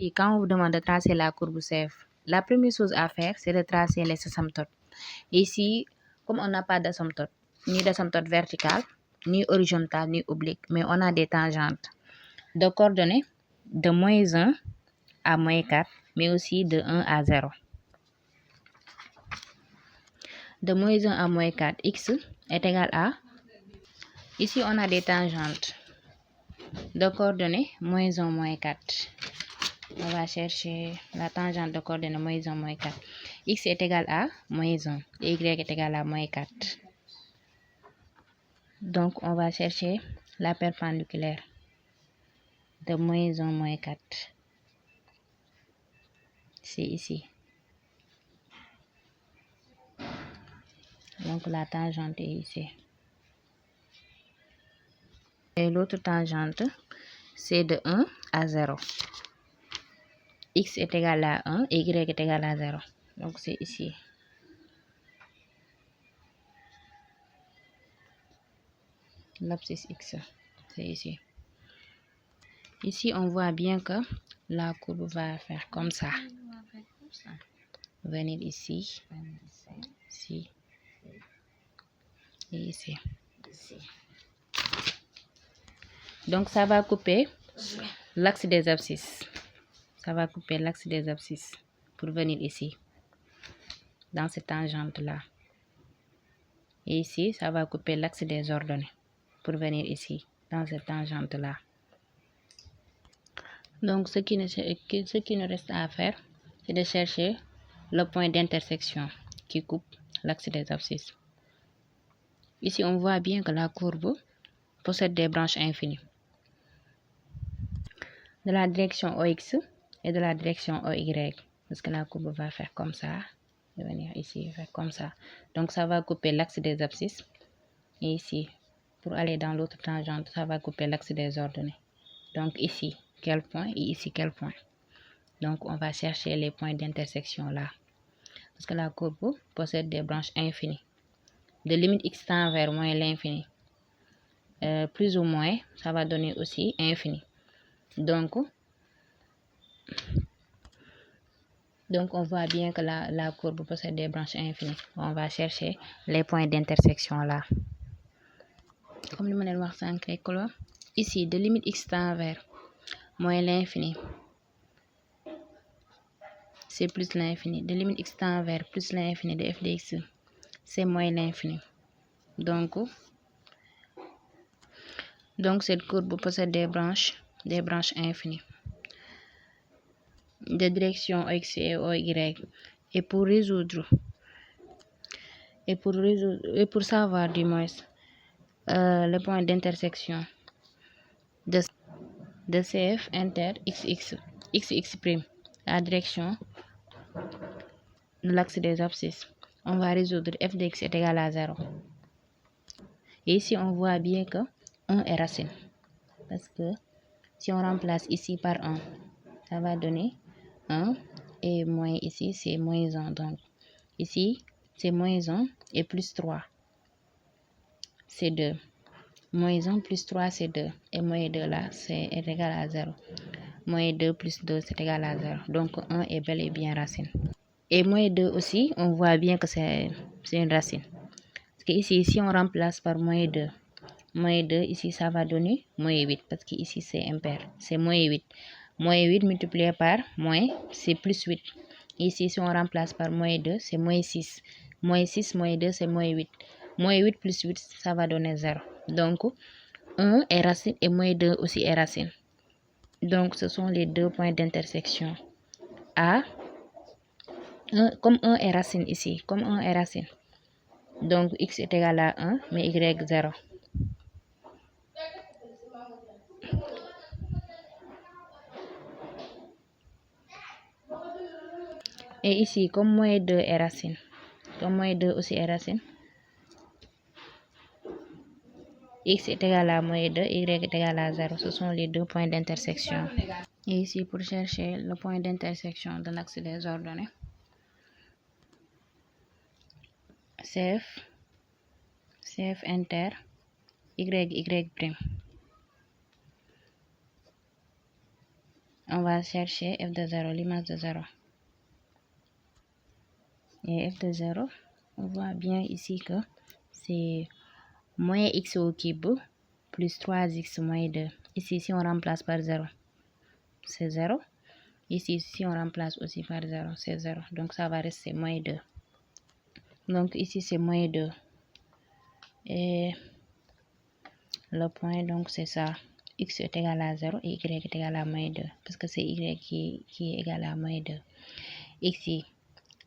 Ici, quand on vous demande de tracer la courbe CF, la première chose à faire, c'est de tracer les asymptotes. Ici, comme on n'a pas d'asymptote, ni d'asymptote verticale, ni horizontale, ni oblique, mais on a des tangentes de coordonnées de -1 à -4, mais aussi de 1 à 0. De -1 à -4, x est égal à... Ici, on a des tangentes de coordonnées -1, -4. On va chercher la tangente de coordonnées -1, -4. X est égal à -1 et y est égal à -4. Donc, on va chercher la perpendiculaire de -1, -4. C'est ici. Donc, la tangente est ici. Et l'autre tangente, c'est de 1 à 0. X est égal à 1 et y est égal à 0. Donc, c'est ici. L'abscisse X, c'est ici. Ici, on voit bien que la courbe va faire comme ça. Venir ici, ici et ici. Donc, ça va couper l'axe des abscisses. Ça va couper l'axe des abscisses pour venir ici, dans cette tangente-là. Et ici, ça va couper l'axe des ordonnées pour venir ici, dans cette tangente-là. Donc, ce qui nous reste à faire, c'est de chercher le point d'intersection qui coupe l'axe des abscisses. Ici, on voit bien que la courbe possède des branches infinies. De la direction OX et de la direction OY. Parce que la courbe va faire comme ça. Et venir ici, faire comme ça. Donc, ça va couper l'axe des abscisses. Et ici, pour aller dans l'autre tangente, ça va couper l'axe des ordonnées. Donc, ici, quel point et ici, quel point. Donc, on va chercher les points d'intersection là. Parce que la courbe possède des branches infinies. De limite x tend vers moins l'infini. Plus ou moins, ça va donner aussi infini. Donc on voit bien que la courbe possède des branches infinies. On va chercher les points d'intersection là. Comme le modèle wax sank rek la. Ici, de limite x tend vers moins l'infini. C'est plus l'infini. De limite x tend vers plus l'infini de f de x, c'est moins l'infini. Donc cette courbe possède des branches infinies de direction x et y. Et pour savoir du moins le point d'intersection de CF inter xx', la direction de l'axe des abscisses, on va résoudre f de x est égal à 0. Et ici, on voit bien que 1 est racine. Parce que si on remplace ici par 1, ça va donner 1. Et moins ici, c'est moins 1. Donc, ici, c'est moins 1 et plus 3. C'est 2. Moins 1 plus 3, c'est 2. Et moins 2 là, c'est égal à 0. Moins 2 plus 2, c'est égal à 0. Donc, 1 est bel et bien racine. Et moins 2 aussi, on voit bien que c'est une racine. Parce que ici, si on remplace par moins 2, ici, ça va donner moins 8. Parce que ici, c'est impair. C'est moins 8. Moins 8 multiplié par moins, c'est plus 8. Ici, si on remplace par moins 2, c'est moins 6. Moins 6, moins 2, c'est moins 8. Moins 8 plus 8, ça va donner 0. Donc, 1 est racine et moins 2 aussi est racine. Donc, ce sont les deux points d'intersection. Comme 1 est racine ici, donc x est égal à 1, mais y 0. Et ici, comme moins 2 est racine, comme moins 2 aussi est racine, x est égal à moins 2, y est égal à 0. Ce sont les deux points d'intersection. Et ici, pour chercher le point d'intersection de l'axe des ordonnées, CF inter y'. On va chercher f de 0, l'image de 0. Et f de 0, on voit bien ici que c'est moins x au cube plus 3x moins 2. Ici, si on remplace par 0, c'est 0. Ici, si on remplace aussi par 0, c'est 0. Donc, ça va rester moins 2. Donc, ici, c'est moins 2. Et le point, donc, c'est ça. X est égal à 0 et y est égal à moins 2. Parce que c'est y qui est égal à moins 2. Ici,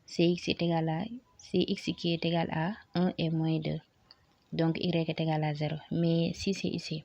c'est x est égal à... C'est x qui est égal à 1 et moins 2. Donc, y est égal à 0. Mais si c'est ici,